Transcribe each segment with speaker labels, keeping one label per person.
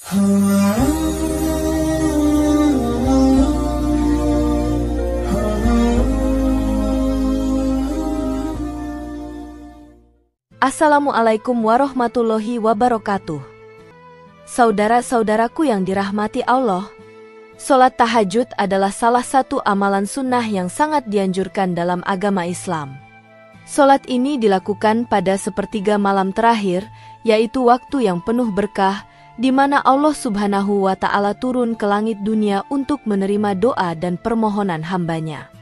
Speaker 1: Assalamualaikum warahmatullahi wabarakatuh. Saudara-saudaraku yang dirahmati Allah, sholat tahajud adalah salah satu amalan sunnah yang sangat dianjurkan dalam agama Islam. Sholat ini dilakukan pada sepertiga malam terakhir, yaitu waktu yang penuh berkah, di mana Allah Subhanahu wa Ta'ala turun ke langit dunia untuk menerima doa dan permohonan hambanya.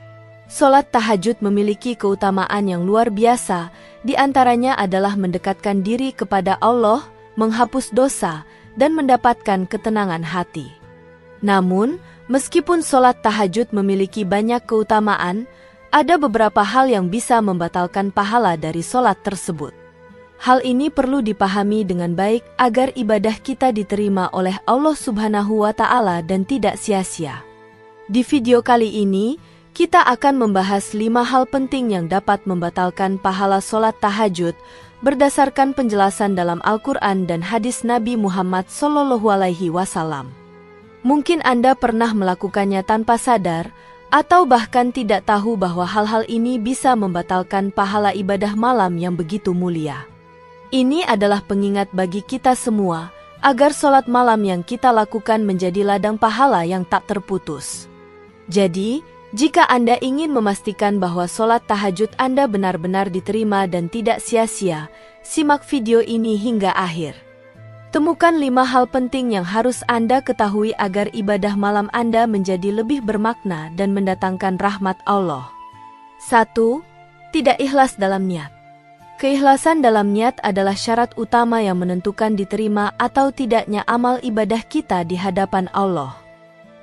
Speaker 1: Sholat tahajud memiliki keutamaan yang luar biasa, di antaranya adalah mendekatkan diri kepada Allah, menghapus dosa, dan mendapatkan ketenangan hati. Namun, meskipun sholat tahajud memiliki banyak keutamaan, ada beberapa hal yang bisa membatalkan pahala dari sholat tersebut. Hal ini perlu dipahami dengan baik agar ibadah kita diterima oleh Allah Subhanahu wa Ta'ala dan tidak sia-sia. Di video kali ini, kita akan membahas 5 hal penting yang dapat membatalkan pahala sholat tahajud berdasarkan penjelasan dalam Al-Quran dan hadis Nabi Muhammad SAW. Mungkin Anda pernah melakukannya tanpa sadar, atau bahkan tidak tahu bahwa hal-hal ini bisa membatalkan pahala ibadah malam yang begitu mulia. Ini adalah pengingat bagi kita semua, agar sholat malam yang kita lakukan menjadi ladang pahala yang tak terputus. Jadi, jika Anda ingin memastikan bahwa sholat tahajud Anda benar-benar diterima dan tidak sia-sia, simak video ini hingga akhir. Temukan 5 hal penting yang harus Anda ketahui agar ibadah malam Anda menjadi lebih bermakna dan mendatangkan rahmat Allah. 1. Tidak ikhlas dalam niat. Keikhlasan dalam niat adalah syarat utama yang menentukan diterima atau tidaknya amal ibadah kita di hadapan Allah.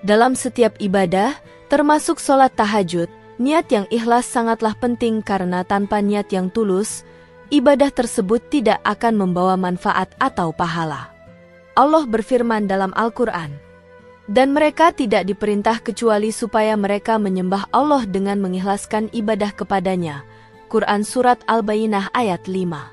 Speaker 1: Dalam setiap ibadah, termasuk sholat tahajud, niat yang ikhlas sangatlah penting karena tanpa niat yang tulus, ibadah tersebut tidak akan membawa manfaat atau pahala. Allah berfirman dalam Al-Quran, "Dan mereka tidak diperintah kecuali supaya mereka menyembah Allah dengan mengikhlaskan ibadah kepadanya." Quran Surat Al-Bayyinah ayat 5.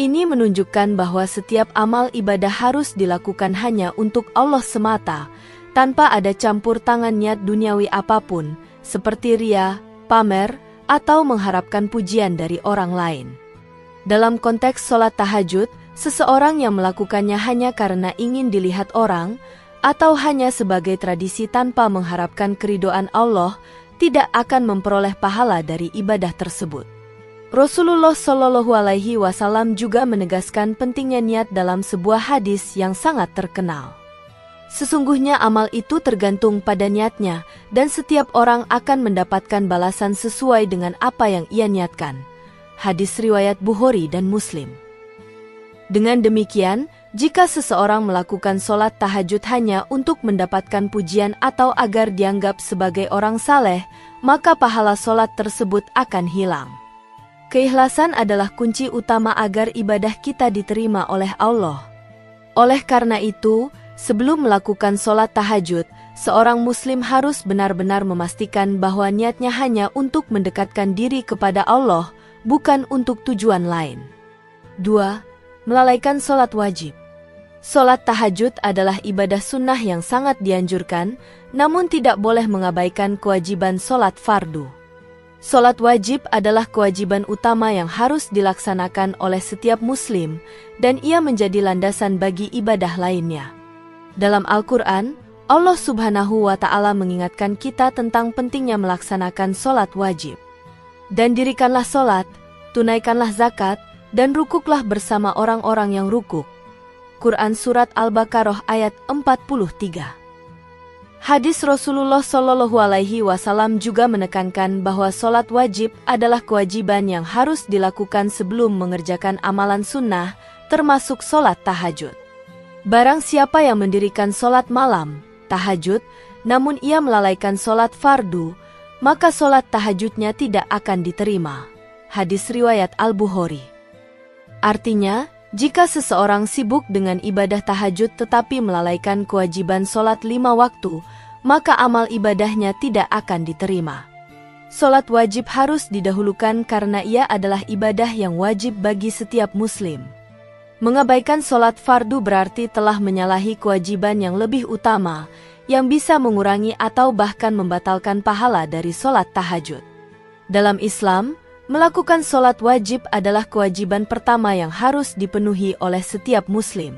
Speaker 1: Ini menunjukkan bahwa setiap amal ibadah harus dilakukan hanya untuk Allah semata, tanpa ada campur tangan niat duniawi apapun, seperti ria, pamer, atau mengharapkan pujian dari orang lain. Dalam konteks sholat tahajud, seseorang yang melakukannya hanya karena ingin dilihat orang, atau hanya sebagai tradisi tanpa mengharapkan keridhaan Allah, tidak akan memperoleh pahala dari ibadah tersebut. Rasulullah SAW juga menegaskan pentingnya niat dalam sebuah hadis yang sangat terkenal. Sesungguhnya amal itu tergantung pada niatnya, dan setiap orang akan mendapatkan balasan sesuai dengan apa yang ia niatkan. Hadis riwayat Bukhari dan Muslim. Dengan demikian, jika seseorang melakukan sholat tahajud hanya untuk mendapatkan pujian atau agar dianggap sebagai orang saleh, maka pahala sholat tersebut akan hilang. Keikhlasan adalah kunci utama agar ibadah kita diterima oleh Allah. Oleh karena itu, sebelum melakukan sholat tahajud, seorang muslim harus benar-benar memastikan bahwa niatnya hanya untuk mendekatkan diri kepada Allah, bukan untuk tujuan lain. 2. Melalaikan sholat wajib. Sholat tahajud adalah ibadah sunnah yang sangat dianjurkan, namun tidak boleh mengabaikan kewajiban sholat fardu. Sholat wajib adalah kewajiban utama yang harus dilaksanakan oleh setiap muslim, dan ia menjadi landasan bagi ibadah lainnya. Dalam Al-Quran, Allah Subhanahu wa Ta'ala mengingatkan kita tentang pentingnya melaksanakan sholat wajib. Dan dirikanlah sholat, tunaikanlah zakat, dan rukuklah bersama orang-orang yang rukuk. Quran Surat Al-Baqarah ayat 43. Hadis Rasulullah SAW juga menekankan bahwa sholat wajib adalah kewajiban yang harus dilakukan sebelum mengerjakan amalan sunnah, termasuk sholat tahajud. Barang siapa yang mendirikan sholat malam, tahajud, namun ia melalaikan sholat fardu, maka sholat tahajudnya tidak akan diterima. Hadis riwayat Al-Bukhari. Artinya, jika seseorang sibuk dengan ibadah tahajud tetapi melalaikan kewajiban sholat 5 waktu, maka amal ibadahnya tidak akan diterima. Sholat wajib harus didahulukan karena ia adalah ibadah yang wajib bagi setiap muslim. Mengabaikan sholat fardu berarti telah menyalahi kewajiban yang lebih utama, yang bisa mengurangi atau bahkan membatalkan pahala dari sholat tahajud. Dalam Islam, melakukan sholat wajib adalah kewajiban pertama yang harus dipenuhi oleh setiap muslim.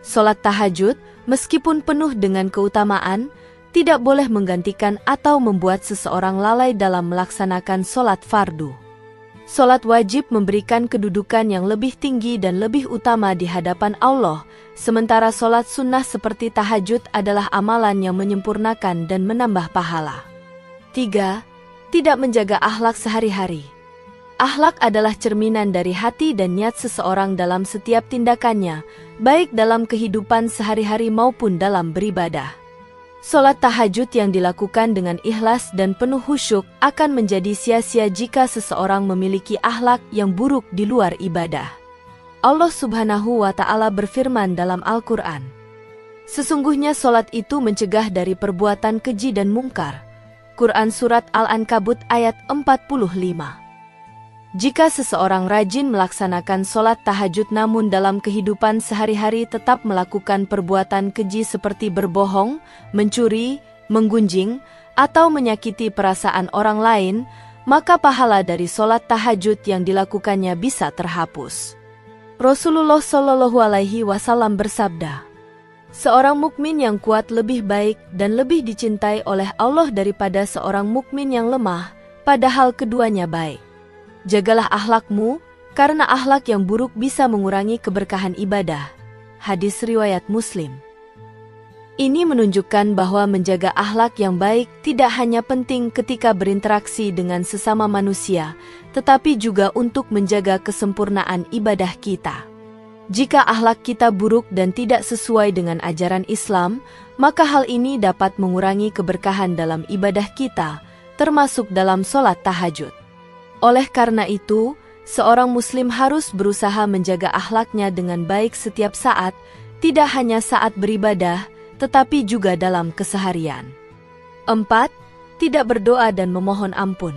Speaker 1: Sholat tahajud, meskipun penuh dengan keutamaan, tidak boleh menggantikan atau membuat seseorang lalai dalam melaksanakan sholat fardu. Sholat wajib memberikan kedudukan yang lebih tinggi dan lebih utama di hadapan Allah, sementara sholat sunnah seperti tahajud adalah amalan yang menyempurnakan dan menambah pahala. 3. Tidak menjaga akhlak sehari-hari. Akhlak adalah cerminan dari hati dan niat seseorang dalam setiap tindakannya, baik dalam kehidupan sehari-hari maupun dalam beribadah. Sholat tahajud yang dilakukan dengan ikhlas dan penuh khusyuk akan menjadi sia-sia jika seseorang memiliki akhlak yang buruk di luar ibadah. Allah Subhanahu wa Ta'ala berfirman dalam Al-Quran, "Sesungguhnya sholat itu mencegah dari perbuatan keji dan mungkar." Quran Surat Al-Ankabut ayat 45. Jika seseorang rajin melaksanakan sholat tahajud namun dalam kehidupan sehari-hari tetap melakukan perbuatan keji seperti berbohong, mencuri, menggunjing, atau menyakiti perasaan orang lain, maka pahala dari sholat tahajud yang dilakukannya bisa terhapus. Rasulullah Shallallahu Alaihi Wasallam bersabda, "Seorang mukmin yang kuat lebih baik dan lebih dicintai oleh Allah daripada seorang mukmin yang lemah, padahal keduanya baik. Jagalah akhlakmu, karena akhlak yang buruk bisa mengurangi keberkahan ibadah." Hadis riwayat Muslim. Ini menunjukkan bahwa menjaga akhlak yang baik tidak hanya penting ketika berinteraksi dengan sesama manusia, tetapi juga untuk menjaga kesempurnaan ibadah kita. Jika akhlak kita buruk dan tidak sesuai dengan ajaran Islam, maka hal ini dapat mengurangi keberkahan dalam ibadah kita, termasuk dalam sholat tahajud. Oleh karena itu, seorang muslim harus berusaha menjaga akhlaknya dengan baik setiap saat, tidak hanya saat beribadah, tetapi juga dalam keseharian. 4. Tidak berdoa dan memohon ampun.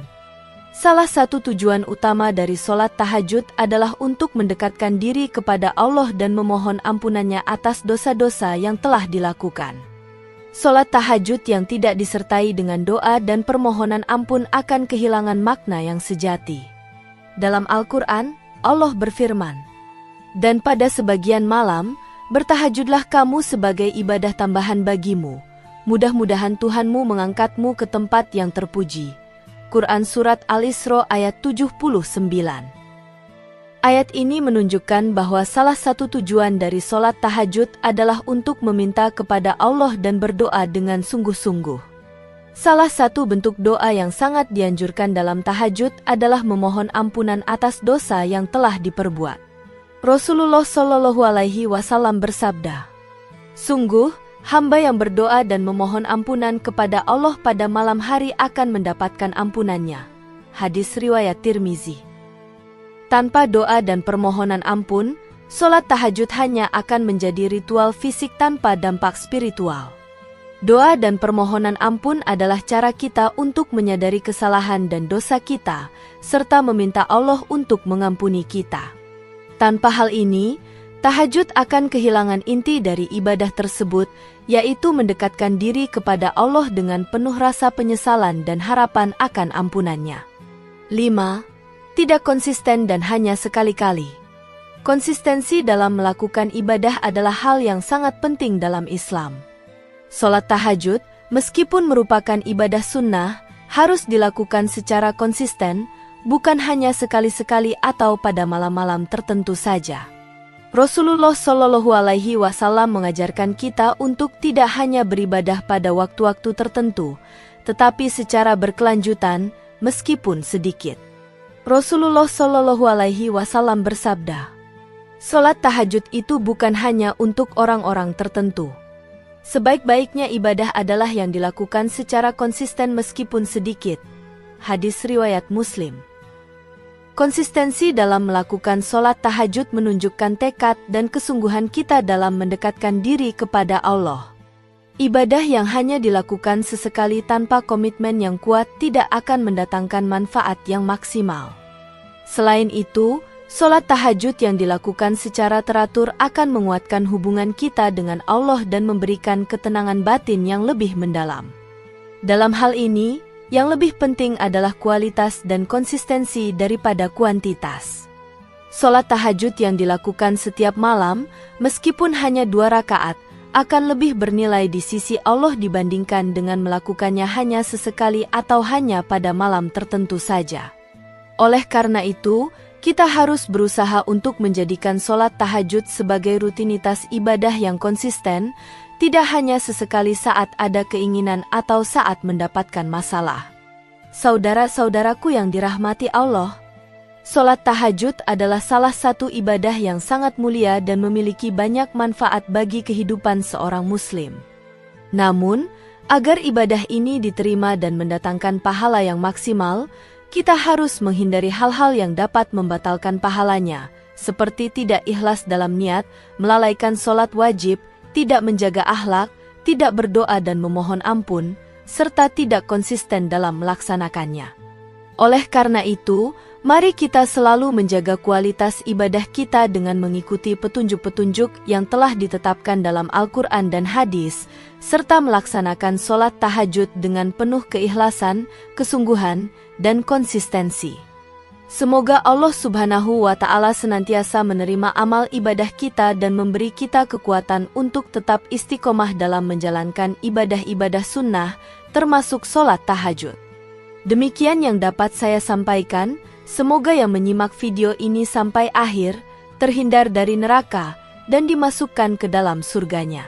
Speaker 1: Salah satu tujuan utama dari sholat tahajud adalah untuk mendekatkan diri kepada Allah dan memohon ampunannya atas dosa-dosa yang telah dilakukan. Sholat tahajud yang tidak disertai dengan doa dan permohonan ampun akan kehilangan makna yang sejati. Dalam Al-Quran, Allah berfirman, "Dan pada sebagian malam, bertahajudlah kamu sebagai ibadah tambahan bagimu. Mudah-mudahan Tuhanmu mengangkatmu ke tempat yang terpuji." Quran Surat Al-Isra ayat 79. Ayat ini menunjukkan bahwa salah satu tujuan dari sholat tahajud adalah untuk meminta kepada Allah dan berdoa dengan sungguh-sungguh. Salah satu bentuk doa yang sangat dianjurkan dalam tahajud adalah memohon ampunan atas dosa yang telah diperbuat. Rasulullah Shallallahu Alaihi Wasallam bersabda, "Sungguh, hamba yang berdoa dan memohon ampunan kepada Allah pada malam hari akan mendapatkan ampunannya." Hadis riwayat Tirmizi. Tanpa doa dan permohonan ampun, sholat tahajud hanya akan menjadi ritual fisik tanpa dampak spiritual. Doa dan permohonan ampun adalah cara kita untuk menyadari kesalahan dan dosa kita, serta meminta Allah untuk mengampuni kita. Tanpa hal ini, tahajud akan kehilangan inti dari ibadah tersebut, yaitu mendekatkan diri kepada Allah dengan penuh rasa penyesalan dan harapan akan ampunannya. 5. Tidak konsisten dan hanya sekali-kali. Konsistensi dalam melakukan ibadah adalah hal yang sangat penting dalam Islam. Sholat tahajud, meskipun merupakan ibadah sunnah, harus dilakukan secara konsisten, bukan hanya sekali-sekali atau pada malam-malam tertentu saja. Rasulullah Shallallahu Alaihi Wasallam mengajarkan kita untuk tidak hanya beribadah pada waktu-waktu tertentu, tetapi secara berkelanjutan, meskipun sedikit. Rasulullah Shallallahu Alaihi Wasallam bersabda, "Sholat tahajud itu bukan hanya untuk orang-orang tertentu. Sebaik-baiknya ibadah adalah yang dilakukan secara konsisten meskipun sedikit." Hadis riwayat Muslim. Konsistensi dalam melakukan sholat tahajud menunjukkan tekad dan kesungguhan kita dalam mendekatkan diri kepada Allah. Ibadah yang hanya dilakukan sesekali tanpa komitmen yang kuat tidak akan mendatangkan manfaat yang maksimal. Selain itu, Sholat tahajud yang dilakukan secara teratur akan menguatkan hubungan kita dengan Allah dan memberikan ketenangan batin yang lebih mendalam. Dalam hal ini, yang lebih penting adalah kualitas dan konsistensi daripada kuantitas. Sholat tahajud yang dilakukan setiap malam, meskipun hanya 2 rakaat, akan lebih bernilai di sisi Allah dibandingkan dengan melakukannya hanya sesekali atau hanya pada malam tertentu saja. Oleh karena itu, kita harus berusaha untuk menjadikan sholat tahajud sebagai rutinitas ibadah yang konsisten, tidak hanya sesekali saat ada keinginan atau saat mendapatkan masalah. Saudara-saudaraku yang dirahmati Allah, sholat tahajud adalah salah satu ibadah yang sangat mulia dan memiliki banyak manfaat bagi kehidupan seorang muslim. Namun, agar ibadah ini diterima dan mendatangkan pahala yang maksimal, kita harus menghindari hal-hal yang dapat membatalkan pahalanya, seperti tidak ikhlas dalam niat, melalaikan sholat wajib, tidak menjaga akhlak, tidak berdoa dan memohon ampun, serta tidak konsisten dalam melaksanakannya. Oleh karena itu, mari kita selalu menjaga kualitas ibadah kita dengan mengikuti petunjuk-petunjuk yang telah ditetapkan dalam Al-Quran dan hadis, serta melaksanakan sholat tahajud dengan penuh keikhlasan, kesungguhan, dan konsistensi. Semoga Allah Subhanahu wa Ta'ala senantiasa menerima amal ibadah kita dan memberi kita kekuatan untuk tetap istiqomah dalam menjalankan ibadah-ibadah sunnah, termasuk sholat tahajud. Demikian yang dapat saya sampaikan, semoga yang menyimak video ini sampai akhir, terhindar dari neraka, dan dimasukkan ke dalam surganya.